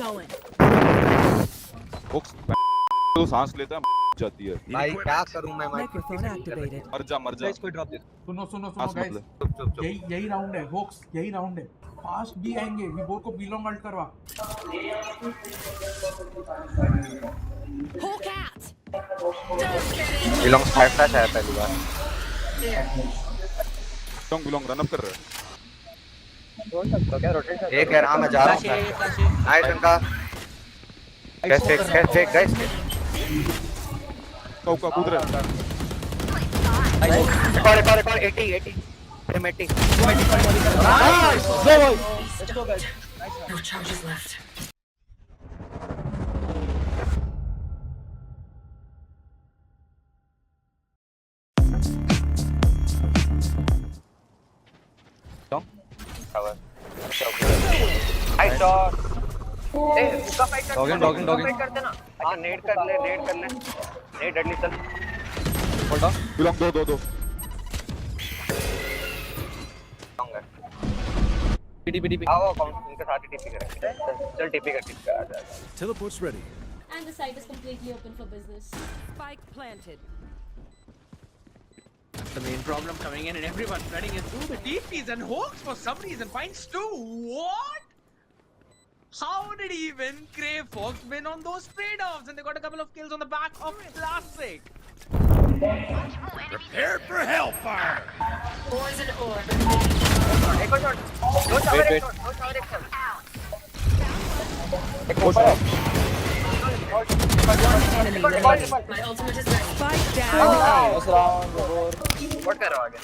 going. तो सांस लेता है जाती है भाई क्या करूं मैं Microphone activated. मर जा गाइस कोई ड्रॉप दे सुनो सांस गाइस, मतलब चुप यही राउंड है होक्स, यही राउंड है। फास्ट भी आएंगे, विबोर को बिलोंग अल्ट करवा। Hawk out. बिलोंग 5 फ्लैश आया पहली बार बिलोंग रन अप कर रहा है एक है मैं जा रहा हूं नाइस इनका कैच फेक गाइस का कूद रहा है एक और 80 हम 80 Nice! Let's go guys. No charges left. Nice shot ए उसका फाइट कर Dogging. फाइट करते ना हां नेट कर ले नेट डेडली चल Hold on. बिलोंग दो TP. आओ अकाउंट उनके साथ ही टीपी करेंगे चल टीपी कर Teleport's ready. And the site is completely open for business. Spike planted. The main problem coming in and everyone spreading it through the TPs and Hawks for some reason finds two. What? How did even Grayfox win on those trade-offs? And they got a couple of kills on the back of Classic. Prepared for hellfire. Ores and ore. एक और shot दो Wait. एक ऊपर है Enemy remaining. My ultimate is ready. Spike down. Nice round, Vibor. What कर रहा हो आगे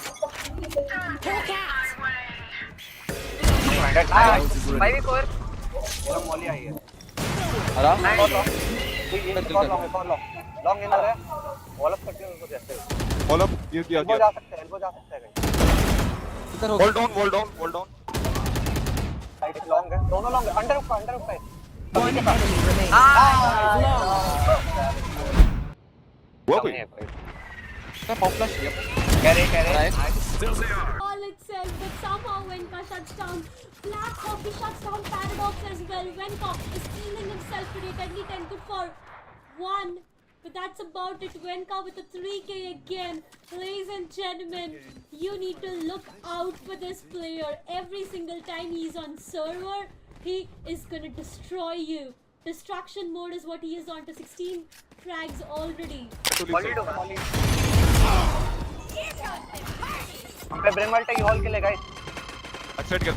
Hawk out. भाई भी कोर मॉली आई है Ara? लॉन्ग इनर है वॉल अप करके उनको देते हैं ऑल अप ये किया एल्बो जा सकते हैं किधर हो? होल्ड डाउन साइड लॉन्ग है दोनों लॉन्ग अंडर ऊपर One enemy remaining. हुआ कोई क्या pop flash? Yep. Kaire Right. All itself, but somehow Wenka shuts down. Black Hockey shuts down Paradox as well. Wenka is feeling himself pretty deadly tempted for one. But that's about it. Wenka with a 3k again. Ladies and gentlemen, you need to look out for this player. Every single time he's on server, he is gonna destroy you. Distraction mode is what he is on to 16 frags already. हम पे ब्रेमल्ट है hall के लिए guys back side कर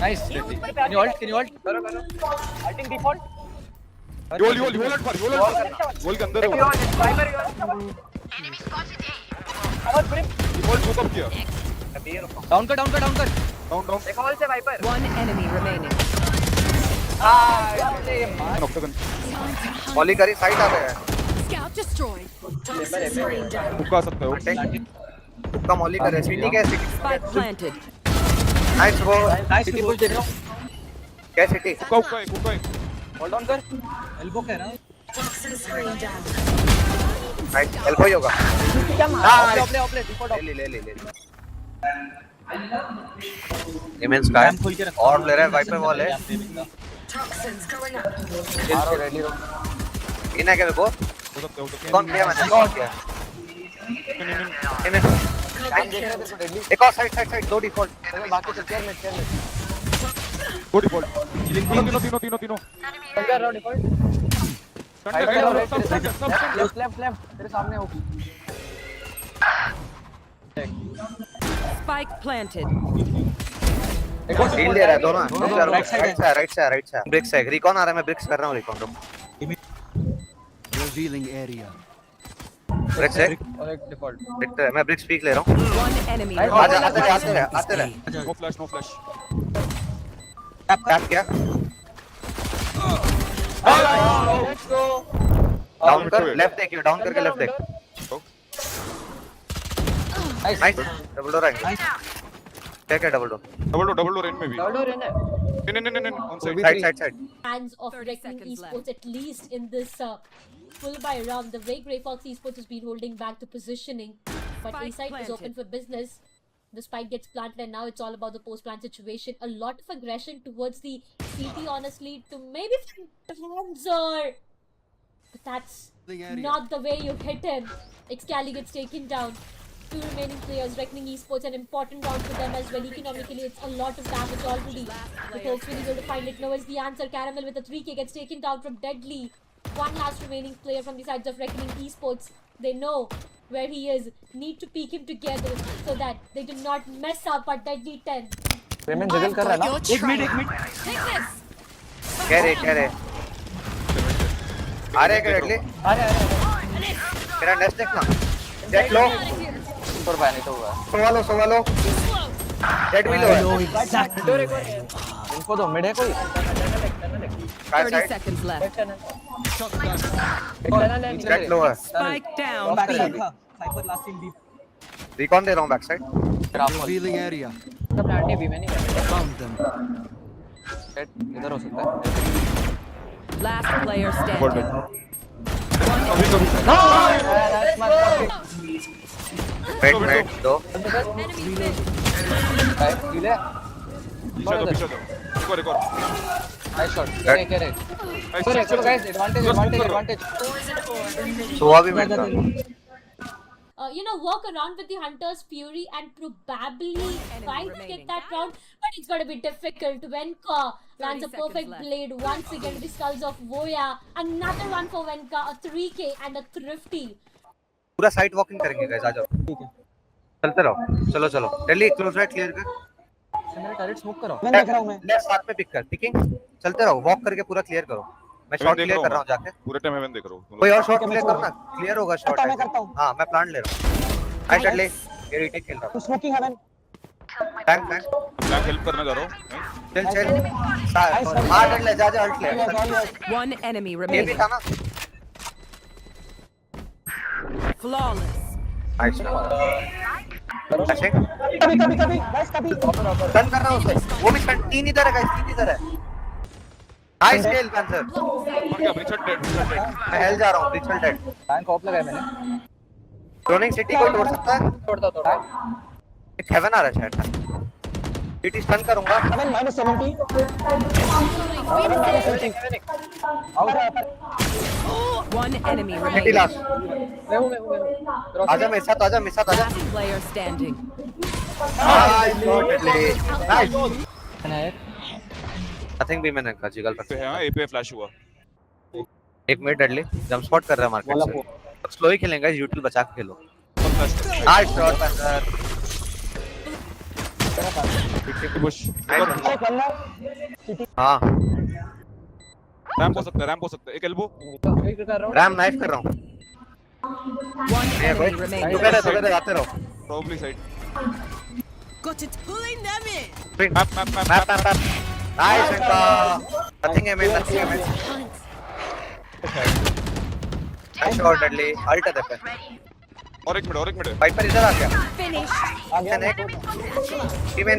Nice. Can you ult? करो I think default Yol के अंदर है वो वाइपर और ब्रिम डिफॉल्ट हुक अप किया अभी ये रुको Down कर. डाउन एक हॉल से Viper One enemy remaining. Octagon मॉली करी साइड आ गया Scout destroyed. Toxin screen down. Hook आ सकता है वो तुक्का मॉली करे सिटी के Spike planted. नाइस वो Nice push देख रहा हूँ. क्या सिटी हुक्का एक Hold on कर. Elbow कह रहा. Toxin screen down. Nice elbow ही होगा Play. Default off. ले इमेंस का और ले रहा है वाइपर वॉल है Toxins going up. Ready. In है क्या वो हो सकता है कौन किया मैंने कौन किया इन्हें एक और साइड दो डिफॉल्ट बाकी तो चेयर में. वो डिफॉल्ट तीनों कर रहा डिफॉल्ट. Left. तेरे सामने हो. Spike planted. एक और डील दे रहा है दोनों राइट साइड है. ब्रिक्स है रिकॉन आ रहा है मैं ब्रिक्स कर रहा हूं रिकॉन रुक Revealing area. ब्रिक्स है और एक डिफॉल्ट. मैं ब्रिक्स पीक ले रहा हूं One enemy आते remaining. रहे नो फ्लैश टैप किया Let's go. डाउन कर लेफ्ट देखियो डाउन करके लेफ्ट देख Nice. नाइस डबल डोर आएंगे क्या डबल डोर डबल एंड में भी Double door in है. नहीं on side side Fans of 30 Reckoning seconds Esports, at least in this full by round, the way Grayfox Esports has been holding back the positioning, but Spike Insight is planted. open for business. The spike gets planted, and now it's all about the post-plant situation. A lot of aggression towards the CT, honestly, to maybe Panzer. But that's not the way you hit him. Excali gets taken down. 2 remaining players. Reckoning Esports, an important round for them as well. Economically, it's a lot of damage already. The Hawks will be able to find it. No is the answer. Caramel with a 3K gets taken down from Deadly. One last remaining player from the sides of Reckoning Esports. They know where he is. Need to peek him together so that they do not mess up at Deadly 10. Payment जगल कर रहा है ना एक minute कह रहे आ रहे deadly अरे मेरा नेक्स्ट देखना जेट लो और बाय नहीं तो हुआ सवा लो जेट भी लो है इनको दो मिड है कोई 30 seconds left. जेट लो है Spike down. B. Cypher last in deep recon दे रहा हूं बैक साइड Revealing area. का प्लांट है भी मैंने क्या Found them. सेट इधर हो सकता है Last player Hold standing. it. Wait दो डीले पीछे दो रिकॉर्ड नाइस शॉट करे करे चलो गाइस एडवांटेज सुहा भी मिल रहा Walk around with the Hunter's Fury and probably try to get that round, but it's going to be difficult. Wenka lands a perfect blade once again to the skulls of Voya. Another one for Wenka, a 3K and a thrifty. पूरा side walking करेंगे guys आ जाओ चलते रहो चलो Delhi close right clear कर मेरा tarot smoke करो मैं देख रहा हूं मैं लेफ्ट साथ में पिक कर पिकिंग चलते रहो वॉक करके पूरा क्लियर करो मैं शॉट क्लियर कर रहा हूं जाके पूरे टाइम हेवन देख रहा हूं कोई और शॉट क्लियर करना क्लियर होगा शॉट मैं करता हूं हां मैं प्लान ले रहा हूं आई शॉट ले ये रीटेक खेल रहा हूं स्मोकिंग हेवन टैंक मैं हेल्प करने जा रहा हूं चल मार ले जा अल्ट ले One enemy ये भी remaining. था ना Flawless. नाइस ऐसे कभी गाइस कभी टर्न कर रहा हूं उसे वो भी तीन इधर है गाइस तीन इधर है नाइस किल पैंथर और क्या ब्रिचर्ड डेड मैं हेल जा रहा हूं ब्रिचल डेड बैंक ऑफ लगाया मैंने ड्रोनिंग सिटी को तोड़ सकता है तोड़ता एक हेवन आ रहा है शायद सिटी स्टन करूंगा हेवन -70 out One enemy city remaining. Last मैं हूं आजा मेरे साथ आजा Last player standing. Nice shot nice मैंने नथिंग भी मैंने कहा जिगल पर पे हां ए पे फ्लैश हुआ एक मिनट डेडली जंप स्पॉट कर रहा है मार्केट से स्लो ही खेलेंगे यूटिल बचा के खेलो नाइस शॉट पैंथर पुश हां रैंप हो सकता है एक एल्बो रैम नाइफ कर रहा हूं One ये कोई enemy remaining. टुगेदर आते रहो probably side Got it. Pulling them in. Map nice इनका नथिंग है मैं नाइस शॉट डेडली अल्ट है पे और एक मिनट वाइपर इधर आ गया Finish.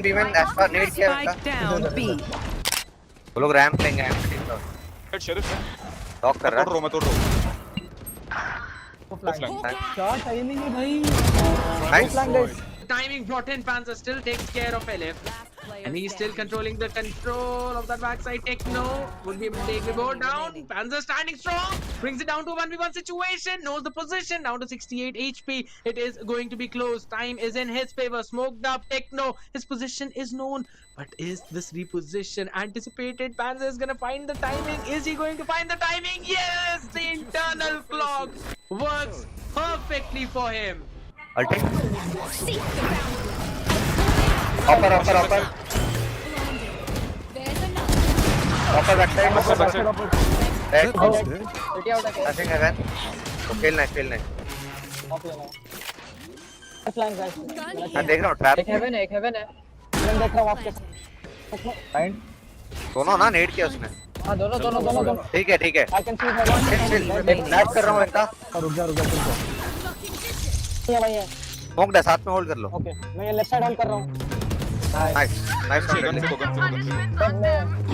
बीमन एस्पा नेड किया Spike down. B. वो लोग रैंप लेंगे हेड शेरिफ है लॉक कर रहा है मैं तोड़ रहा हूं शॉट टाइमिंग है भाई nice Timing brought in. Panzer still takes care of LF. And he's still controlling the control of that backside. Techno would be able to take the board down. Panzer standing strong. Brings it down to a 1v1 situation. Knows the position. Down to 68 HP. It is going to be close. Time is in his favor. Smoked up Techno. His position is known. But is this reposition anticipated? Panzer is going to find the timing. Is he going to find the timing? Yes! The internal clock works perfectly for him. अल्टे ऑपर back side That was dead. Nothing Haven तो खेलना है मैं देख रहा हूं trap एक हेवन है मैं देख रहा हूं आपके फाइंड दोनों ना नेड किया उसने हां दोनों ठीक है I can see chill net कर रहा हूं इनका रुक जा ये भाई है स्मोक दे साथ में होल्ड कर लो ओके मैं ये लेफ्ट साइड होल्ड कर रहा हूं नाइस गन से दो मैं